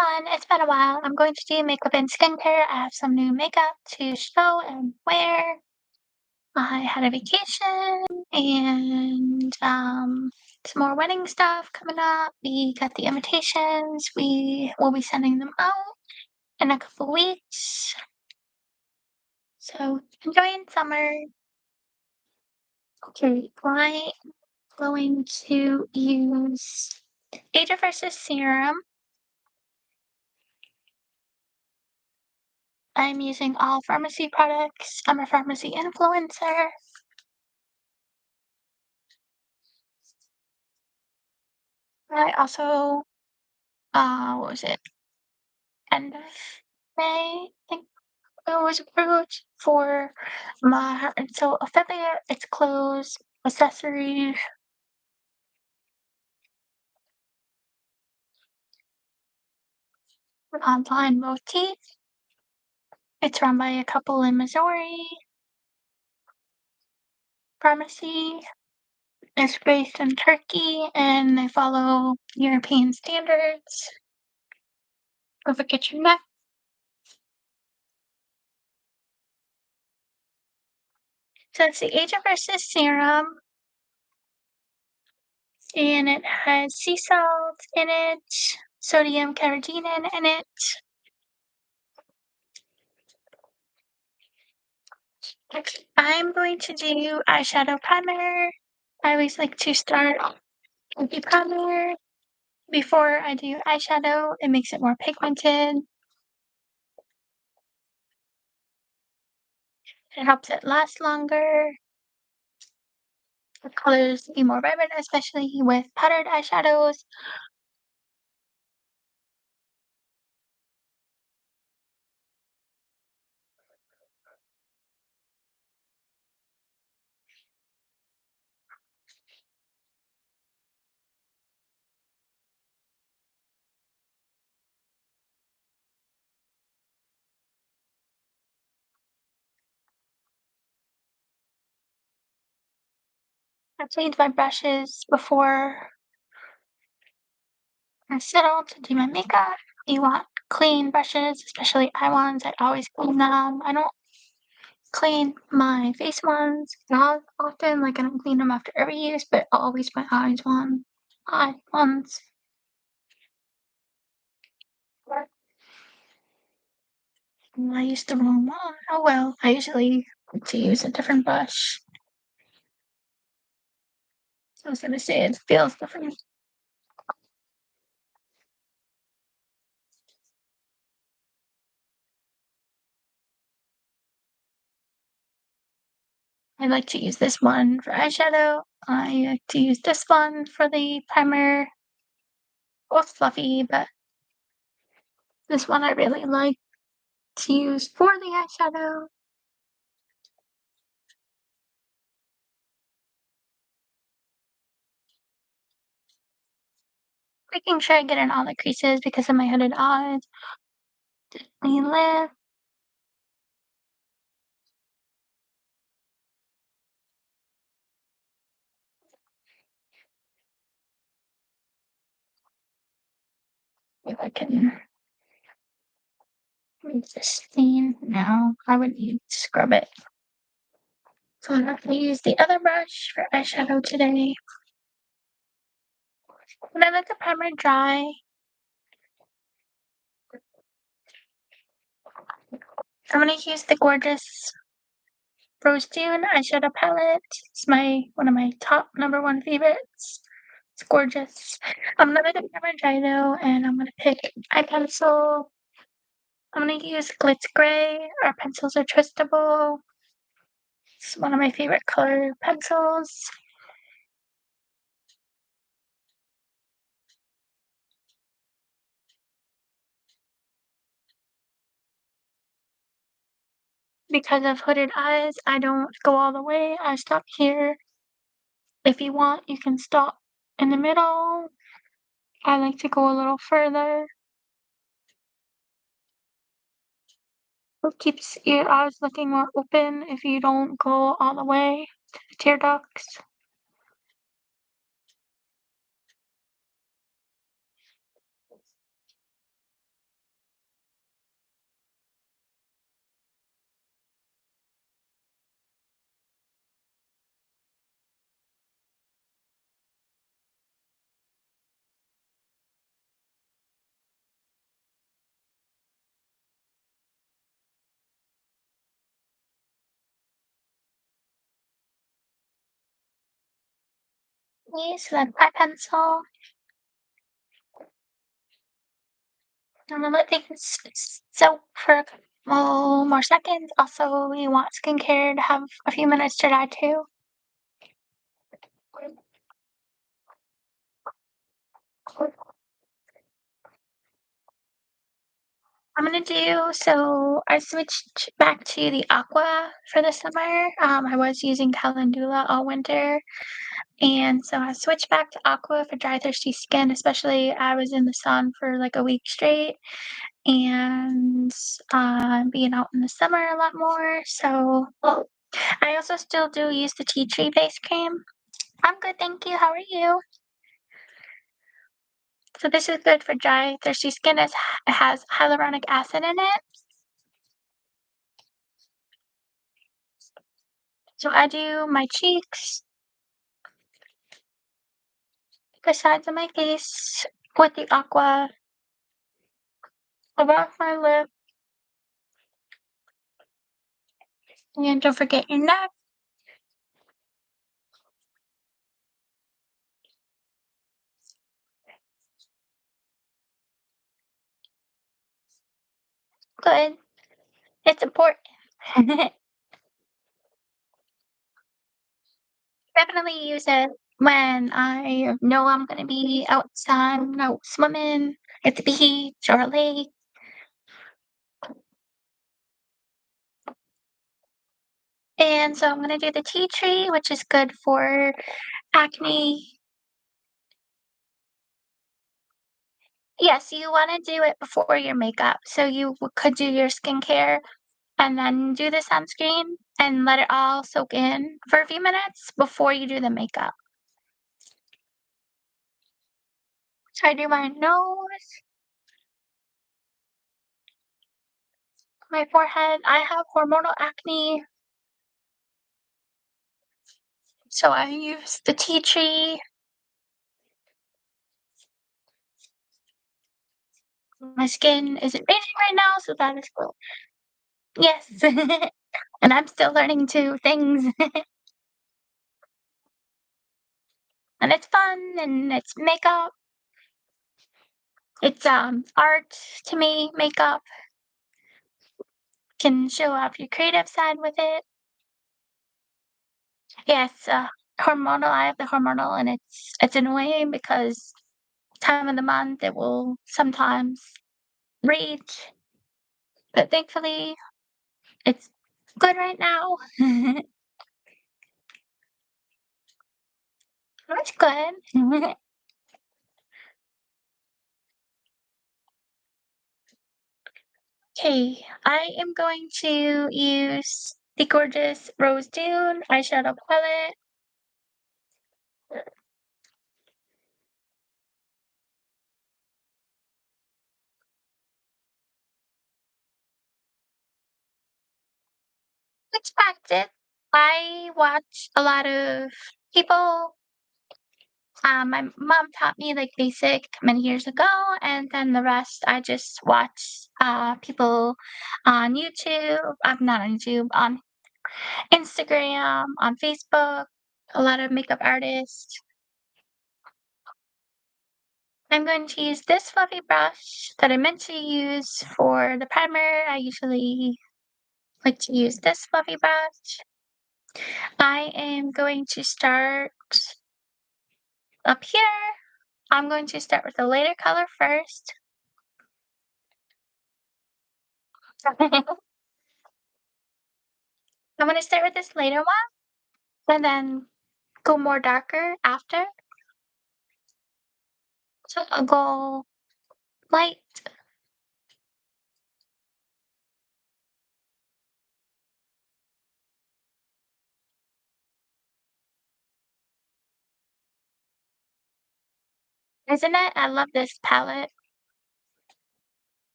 It's been a while. I'm going to do makeup and skincare. I have some new makeup to show and wear. I had a vacation and some more wedding stuff coming up. We got the invitations. We will be sending them out in a couple weeks. So enjoying summer. Okay, I'm going to use Asia versus Serum. I'm using all pharmacy products. I'm a pharmacy influencer. I also, what was it? End of May, I think it was approved for my Heart and Soul affiliate. It's clothes, accessories, online motif. It's run by a couple in Missouri. Pharmacy is based in Turkey and they follow European standards of a kitchenette. So it's the Age of Versus serum, and it has sea salt in it, sodium carrageenan in it. I'm going to do eyeshadow primer. I always like to start with the primer before I do eyeshadow. It makes it more pigmented. It helps it last longer. The colors be more vibrant, especially with powdered eyeshadows. I cleaned my brushes before I settle to do my makeup. You want clean brushes, especially eye ones. I always clean them. I don't clean my face ones not often, like I don't clean them after every use, but I'll always my eye ones. I used the wrong one. Oh well, I usually like to use a different brush. I was gonna say it feels different. I like to use this one for eyeshadow. I like to use this one for the primer. Both fluffy, but this one I really like to use for the eyeshadow. Making sure I get in all the creases because of my hooded eyes. The lip. If I can make this clean. No, I would need to scrub it. So I'm not gonna use the other brush for eyeshadow today. When I let the primer dry, I'm gonna use the gorgeous Rose June eyeshadow palette. It's one of my top number one favorites. It's gorgeous. I'm gonna let the primer dry though, and I'm gonna pick eye pencil. I'm gonna use Glitz Gray. Our pencils are twistable. It's one of my favorite color pencils. Because of hooded eyes, I don't go all the way. I stop here. If you want, you can stop in the middle. I like to go a little further. It keeps your eyes looking more open if you don't go all the way to the tear ducts. Use the eye pencil. I'm gonna let things soak for a couple more seconds. Also, we want skincare to have a few minutes to dry too. I'm gonna do so I switched back to the Aqua for the summer. I was using Calendula all winter, and so I switched back to Aqua for dry, thirsty skin, especially I was in the sun for like a week straight and being out in the summer a lot more. So I also still do use the tea tree face cream. I'm good, thank you. How are you? So this is good for dry, thirsty skin. It has hyaluronic acid in it. So I do my cheeks, the sides of my face with the Aqua, above my lip, and don't forget your neck. Good. It's important. Definitely use it when I know I'm gonna be outside, out swimming at the beach or a lake. And so I'm gonna do the tea tree, which is good for acne. Yes, you wanna do it before your makeup. So you could do your skincare and then do the sunscreen and let it all soak in for a few minutes before you do the makeup. So I do my nose, my forehead. I have hormonal acne, so I use the tea tree. My skin isn't raging right now, so that is cool. Yes. And I'm still learning two things. And it's fun and it's makeup. It's art to me, makeup. Can show off your creative side with it. Yes, hormonal. I have the hormonal and it's annoying because time of the month it will sometimes rage, but thankfully it's good right now. It's good. Okay, I am going to use the gorgeous Rose Dune eyeshadow palette. Expected. I watch a lot of people. My mom taught me like basic many years ago, and then the rest I just watch people on YouTube. I'm not on YouTube, on Instagram, on Facebook, a lot of makeup artists. I'm going to use this fluffy brush that I meant to use for the primer. I usually like to use this fluffy brush. I am going to start up here. I'm going to start with the lighter color first. I'm going to start with this later one and then go more darker after. So I'll go light. Isn't it? I love this palette.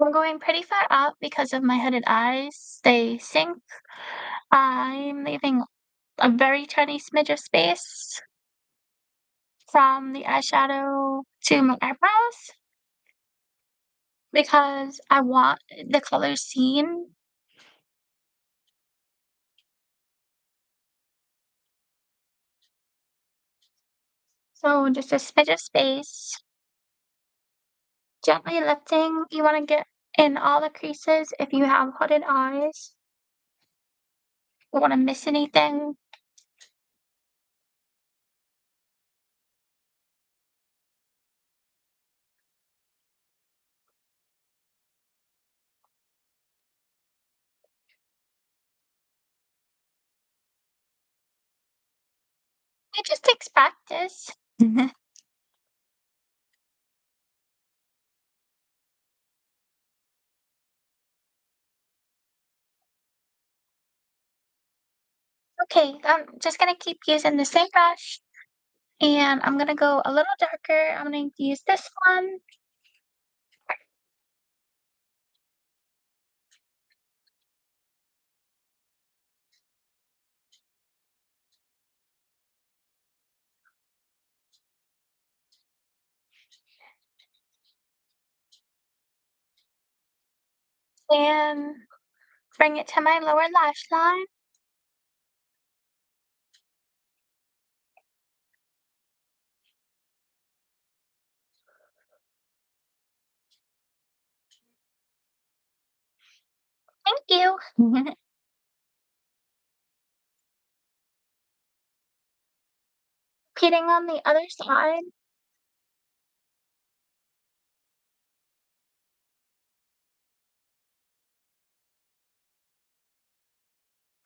I'm going pretty far up because of my hooded eyes. They sink. I'm leaving a very tiny smidge of space from the eyeshadow to my eyebrows because I want the color seen So just a smidge of space. Gently lifting. You want to get in all the creases if you have hooded eyes. Don't want to miss anything. It just takes practice. Okay, I'm just gonna keep using the same brush, and I'm gonna go a little darker. I'm gonna use this one, and bring it to my lower lash line. Thank you. Repeating on the other side,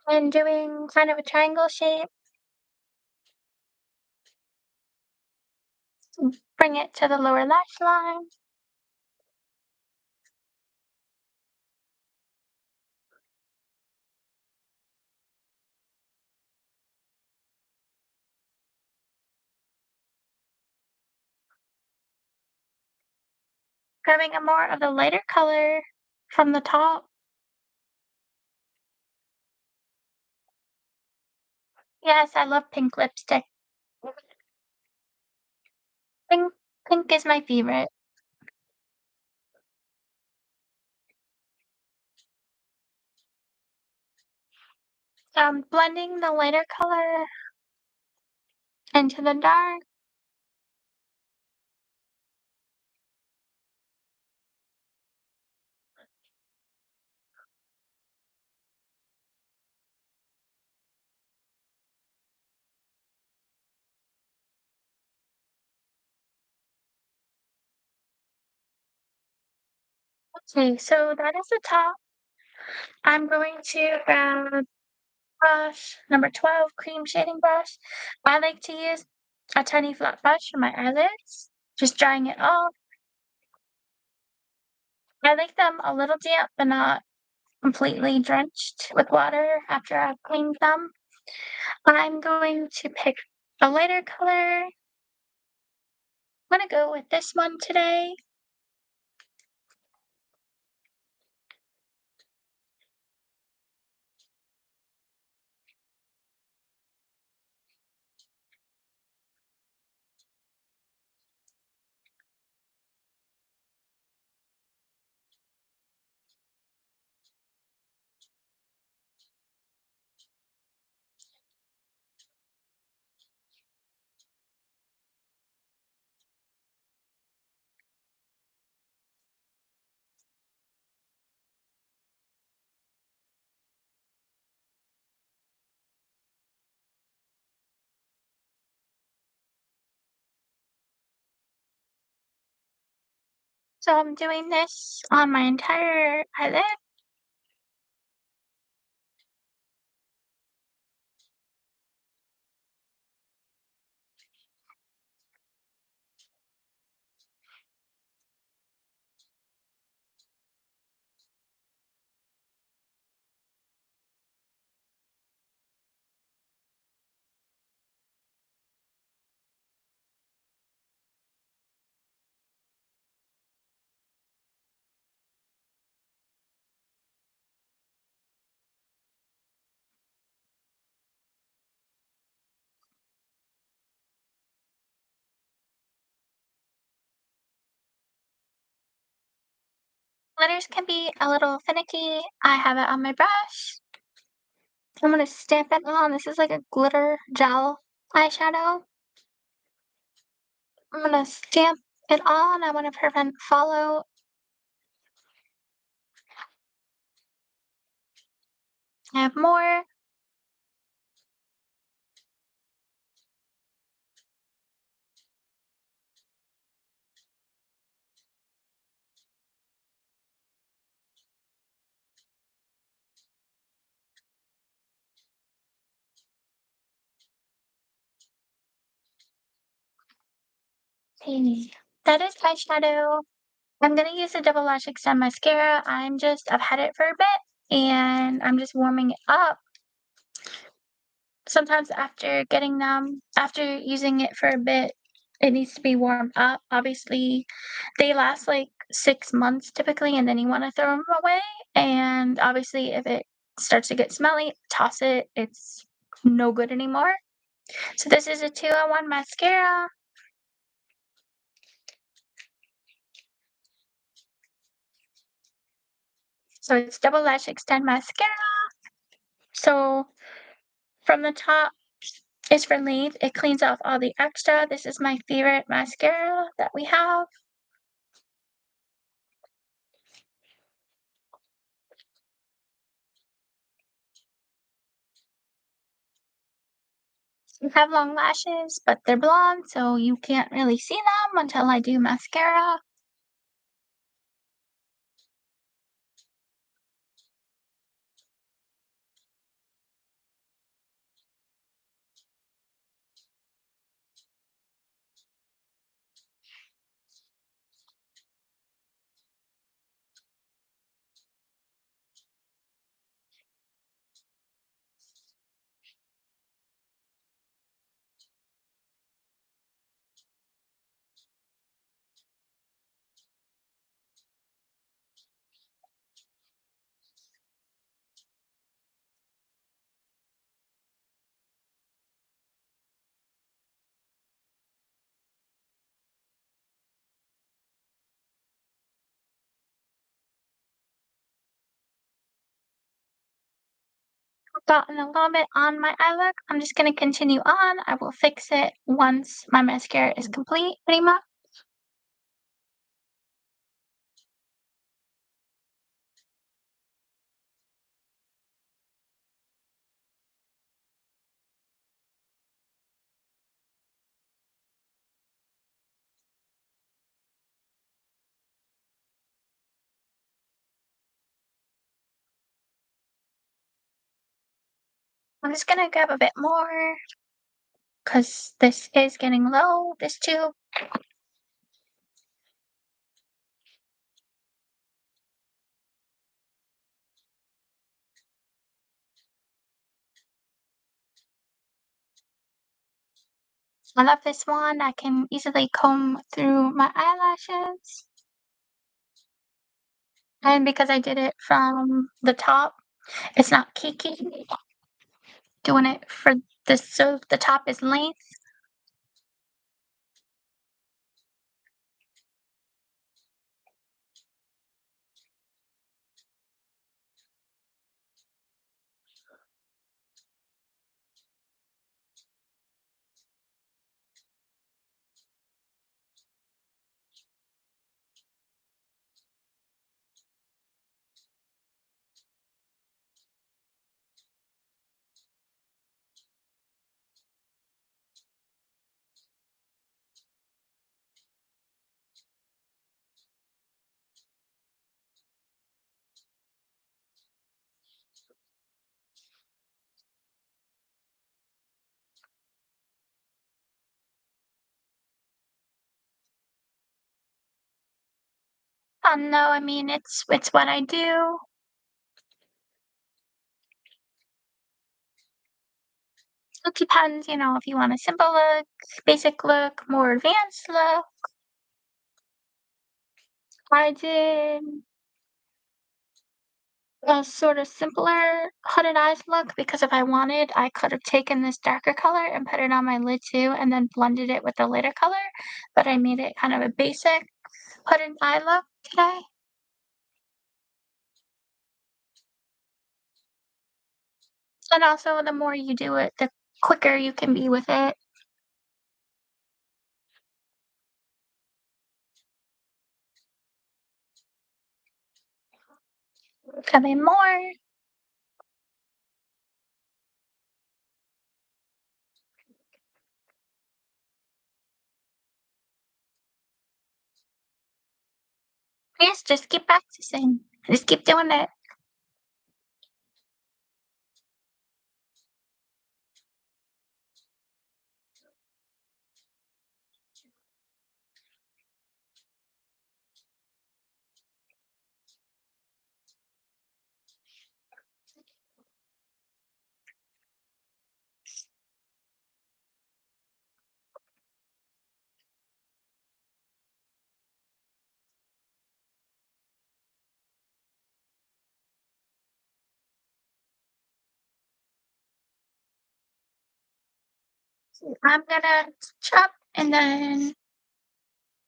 and doing kind of a triangle shape. Bring it to the lower lash line. Grabbing a more of the lighter color from the top. Yes, I love pink lipstick. Pink, pink is my favorite. So I'm blending the lighter color into the dark. Okay, so that is the top. I'm going to grab brush number 12, cream shading brush. I like to use a tiny flat brush for my eyelids, just drying it off. I like them a little damp, but not completely drenched with water after I've cleaned them. I'm going to pick a lighter color. I'm gonna go with this one today. So I'm doing this on my entire eyelid. Glitters can be a little finicky. I have it on my brush. I'm gonna stamp it on. This is like a glitter gel eyeshadow. I'm gonna stamp it on. I wanna prevent follow. I have more. Okay, that is eyeshadow. I'm gonna use the Double Lash Extend Mascara. I've had it for a bit, and I'm just warming it up. Sometimes after using it for a bit, it needs to be warmed up. Obviously, they last, like, 6 months typically, and then you wanna throw them away, and obviously, if it starts to get smelly, toss it. It's no good anymore. So this is a two-in-one mascara. So it's Double Lash Extend Mascara. So from the top is for length. It cleans off all the extra. This is my favorite mascara that we have. I have long lashes, but they're blonde, so you can't really see them until I do mascara. I've gotten a little bit on my eye look. I'm just gonna continue on. I will fix it once my mascara is complete, pretty much. I'm just gonna grab a bit more because this is getting low, this tube. I love this one. I can easily comb through my eyelashes. And because I did it from the top, it's not cakey. Doing it for this so the top is length. No, I mean it's what I do. It depends, if you want a simple look, basic look, more advanced look. I did a sort of simpler hooded eyes look because if I wanted, I could have taken this darker color and put it on my lid too and then blended it with the lighter color, but I made it kind of a basic hooded eye look today. And also, the more you do it, the quicker you can be with it. Coming more. Yes, just keep practicing. Just keep doing it. I'm gonna chop and then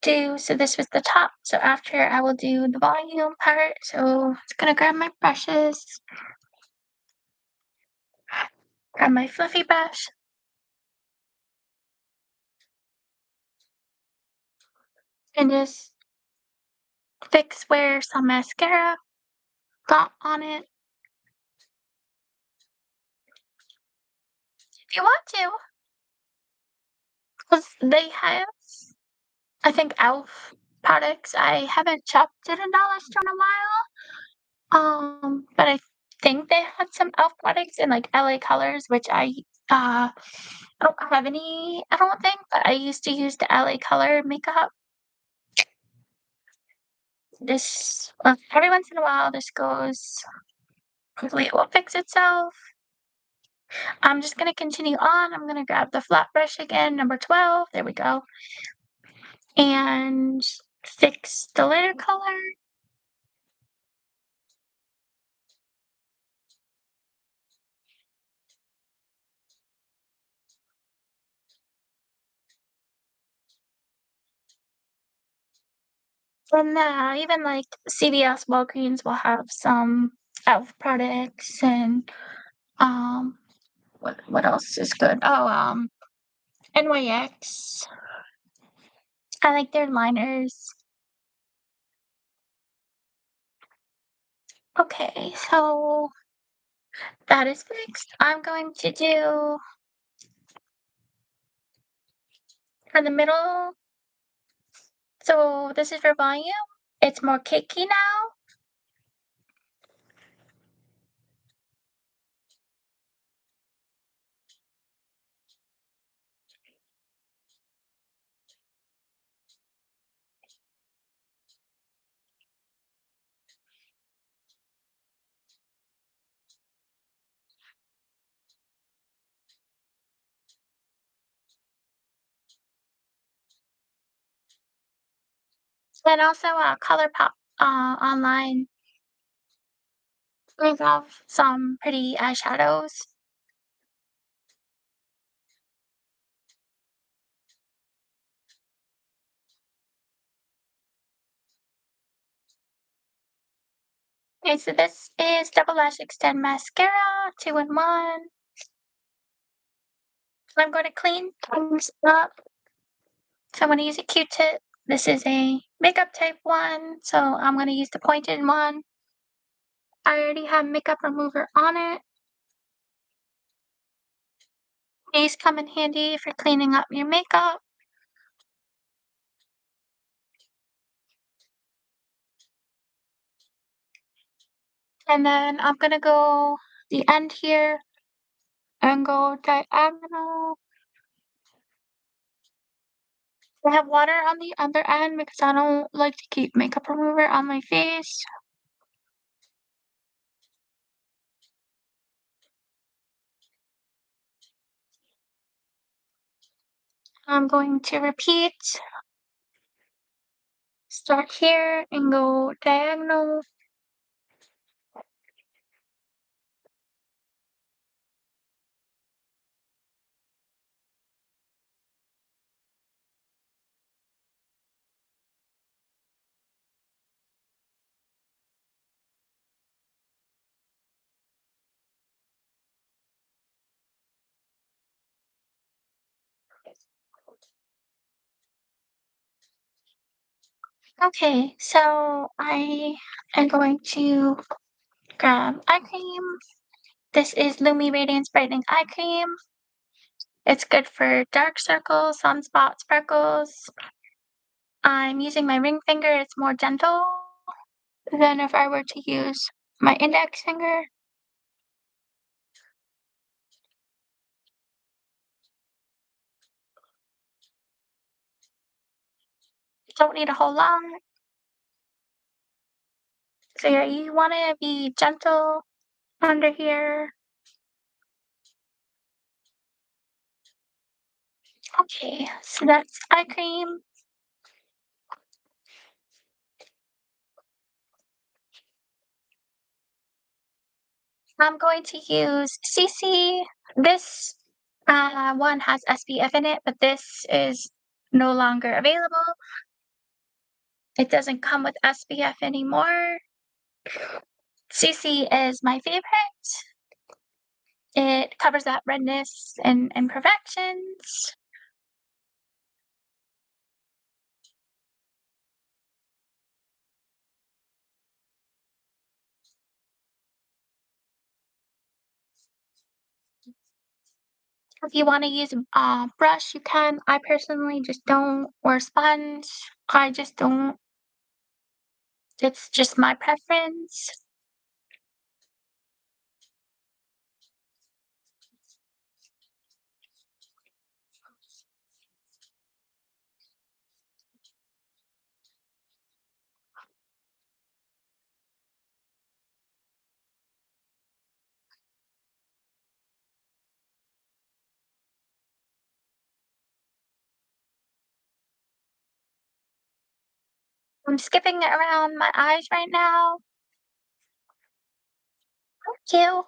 so this was the top. So after I will do the volume part. So it's gonna grab my brushes, grab my fluffy brush, and just fix where some mascara got on it. If you want to, because they have, I think, e.l.f. products. I haven't shopped at a dollar store in a while. But I think they had some e.l.f. products in like LA Colors, which uh I don't have any, I don't think, but I used to use the LA Color makeup. This every once in a while this goes quickly, it will fix itself. I'm just gonna continue on. I'm gonna grab the flat brush again, number 12. There we go. And fix the litter color. And even like CVS, Walgreens will have some e.l.f. products and um what else is good? Oh, NYX. I like their liners. Okay, so that is fixed. I'm going to do for the middle. So this is for volume. It's more cakey now. And also ColourPop online. We have some pretty eyeshadows. Okay, so this is Double Lash Extend Mascara, 2-in-1. I'm going to clean things up. So I'm going to use a Q-tip. This is a makeup type one, so I'm going to use the pointed one. I already have makeup remover on it. These come in handy for cleaning up your makeup. And then I'm going to go the end here and go diagonal. I have water on the other end because I don't like to keep makeup remover on my face. I'm going to repeat. Start here and go diagonal. Okay, so I am going to eye cream. This is Lumi Radiance Brightening Eye Cream. It's good for dark circles, sunspots, freckles. I'm using my ring finger. It's more gentle than if I were to use my index finger. Don't need a whole lot. So yeah, you want to be gentle under here. Okay, so that's eye cream. I'm going to use CC. This one has SPF in it, but this is no longer available. It doesn't come with SPF anymore. CC is my favorite. It covers that redness and imperfections. If you want to use a brush, you can. I personally just don't, or sponge. I just don't. It's just my preference. I'm skipping around my eyes right now. Thank you.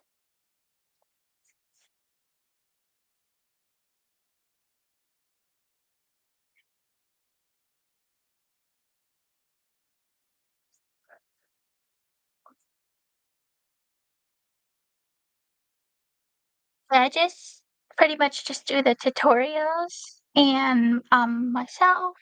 I just pretty much just do the tutorials and myself.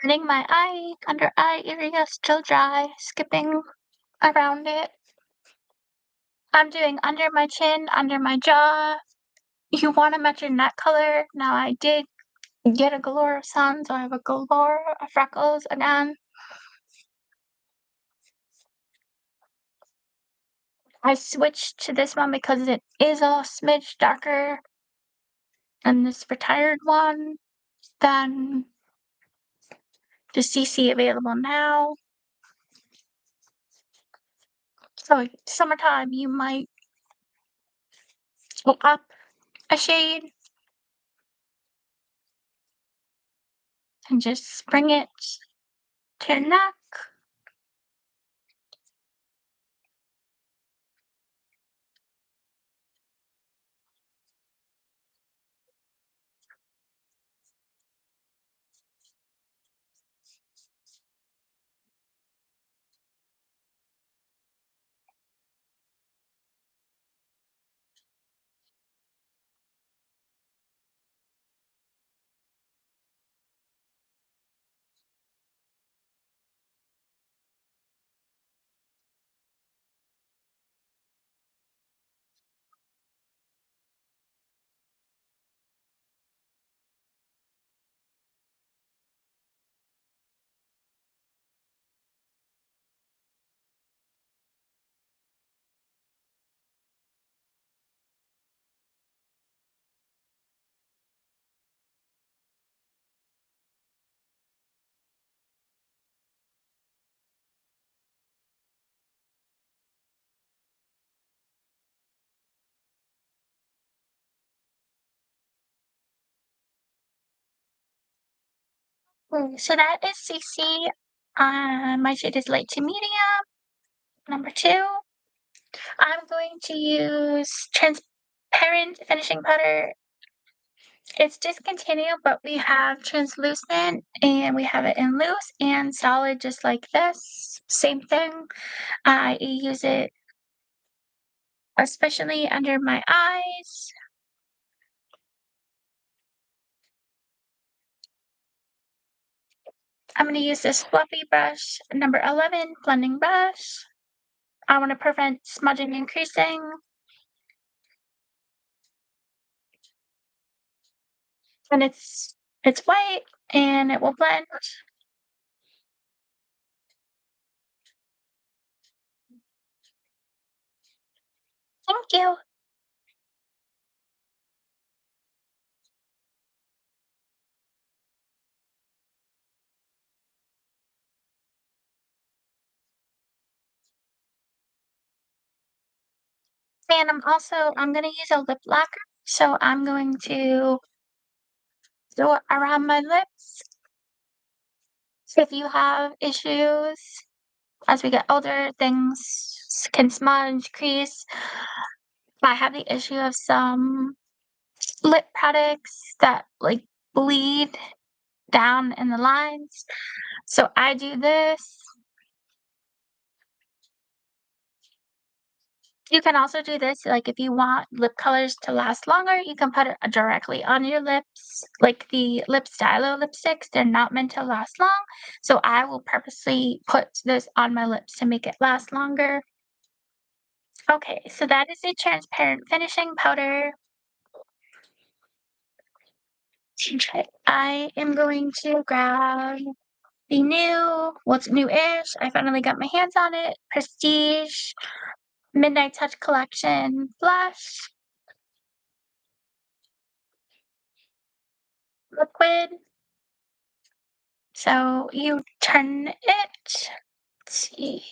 Running my eye, under eye area still dry, skipping around it. I'm doing under my chin, under my jaw. You want to match your neck color. Now I did get a galore of sun, so I have a galore of freckles again. I switched to this one because it is a smidge darker than this retired one than the CC available now. So summertime, you might go up a shade and just bring it to your neck. So that is CC. My shade is light to medium. Number two, I'm going to use transparent finishing powder It's discontinued, but we have translucent and we have it in loose and solid just like this. Same thing. I use it especially under my eyes. I'm going to use this fluffy brush, number 11, blending brush. I want to prevent smudging and creasing. And it's white and it will blend. Thank you. And I'm gonna use a lip lacquer, so I'm going to do it around my lips. So if you have issues as we get older, things can smudge, crease. I have the issue of some lip products that like bleed down in the lines. So I do this. You can also do this, like, if you want lip colors to last longer, you can put it directly on your lips. Like, the Lip Stylo lipsticks, they're not meant to last long, so I will purposely put this on my lips to make it last longer. Okay, so that is a transparent finishing powder. Okay, I am going to grab the new what's new-ish, I finally got my hands on it, Prestige Midnight Touch Collection blush, liquid. So you turn it. Let's see.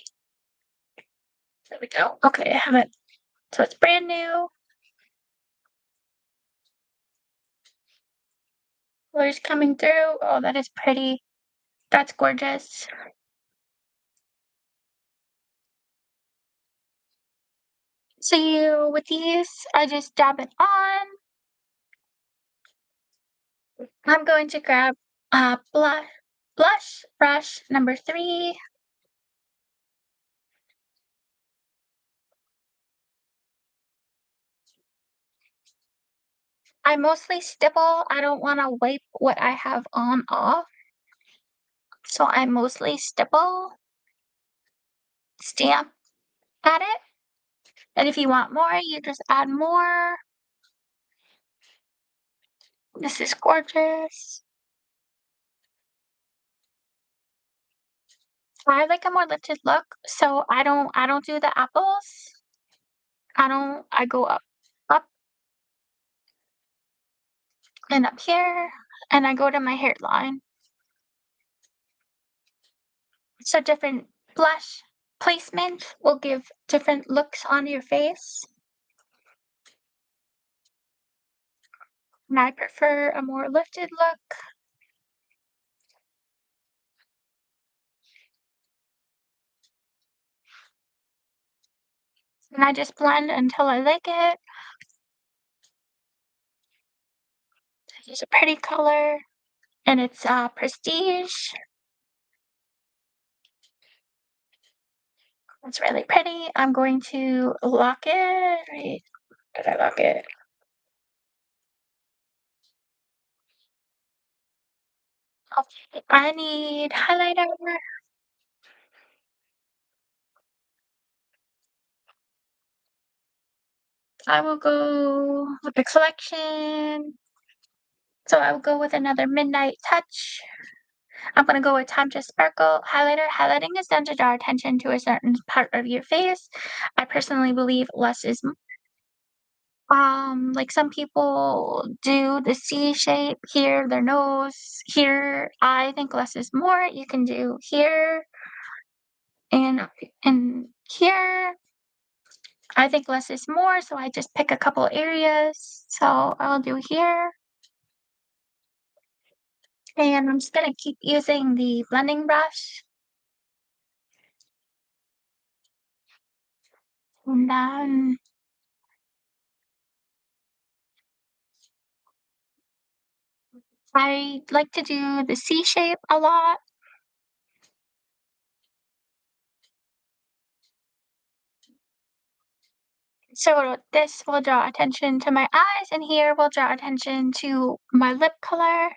There we go. Okay, I have it. So it's brand new. Colors coming through. Oh, that is pretty. That's gorgeous. So with these, I just dab it on. I'm going to grab blush brush number 3. I mostly stipple. I don't want to wipe what I have on off. So I mostly stipple, stamp at it. And if you want more, you just add more. This is gorgeous. I like a more lifted look, so I don't do the apples. I go up and up here, and I go to my hairline. So different blush placement will give different looks on your face. And I prefer a more lifted look. And I just blend until I like it. It's a pretty color, and it's Prestige. It's really pretty. I'm going to lock it. Right? Did I lock it? Okay. I need highlighter. I will go with the collection. So I will go with another Midnight Touch. I'm gonna go with Time to Sparkle highlighter. Highlighting is done to draw attention to a certain part of your face. I personally believe less is like some people do the C shape here, their nose here. I think less is more. You can do here and here. I think less is more, so I just pick a couple areas. So I'll do here. And I'm just gonna keep using the blending brush. And then I like to do the C shape a lot. So this will draw attention to my eyes, and here will draw attention to my lip color.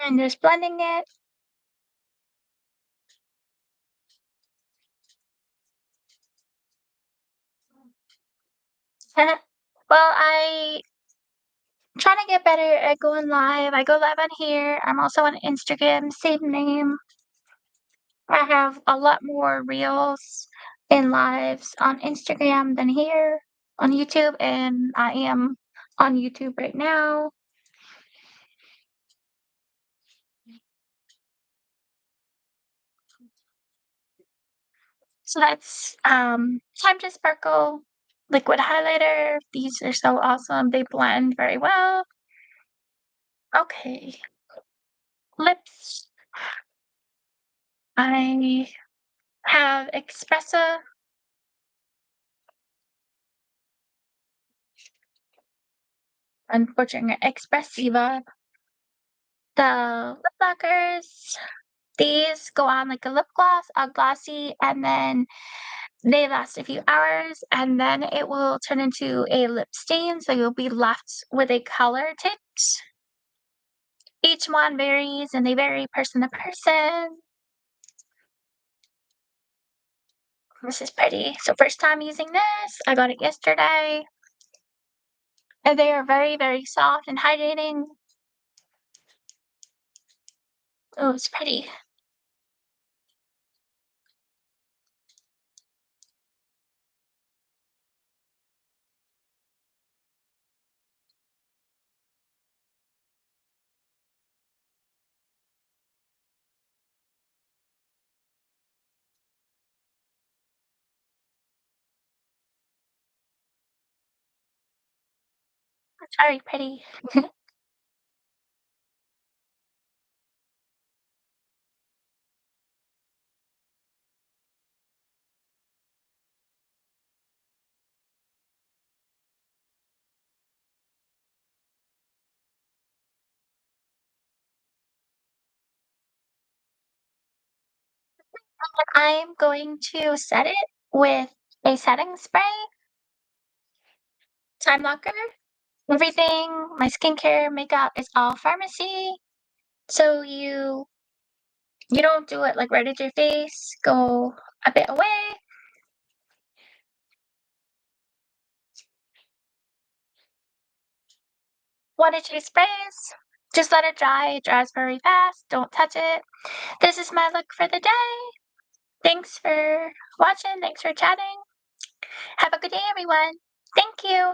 And just blending it. Well, I trying to get better at going live. I go live on here. I'm also on Instagram, same name. I have a lot more reels and lives on Instagram than here on YouTube, and I am on YouTube right now. So that's Time to Sparkle liquid highlighter. These are so awesome. They blend very well. Okay. Lips. I have Expressa. Unfortunately, Expressiva. The lip lockers. These go on like a lip gloss, a glossy, and then they last a few hours, and then it will turn into a lip stain, so you'll be left with a color tint. Each one varies, and they vary person to person. This is pretty. So first time using this, I got it yesterday. And they are very, very soft and hydrating. Oh, it's pretty. It's very pretty. I'm going to set it with a setting spray, time locker. Everything, my skincare, makeup is all pharmacy. So you don't do it like right at your face. Go a bit away. One or two sprays. Just let it dry. It dries very fast. Don't touch it. This is my look for the day. Thanks for watching. Thanks for chatting. Have a good day, everyone. Thank you.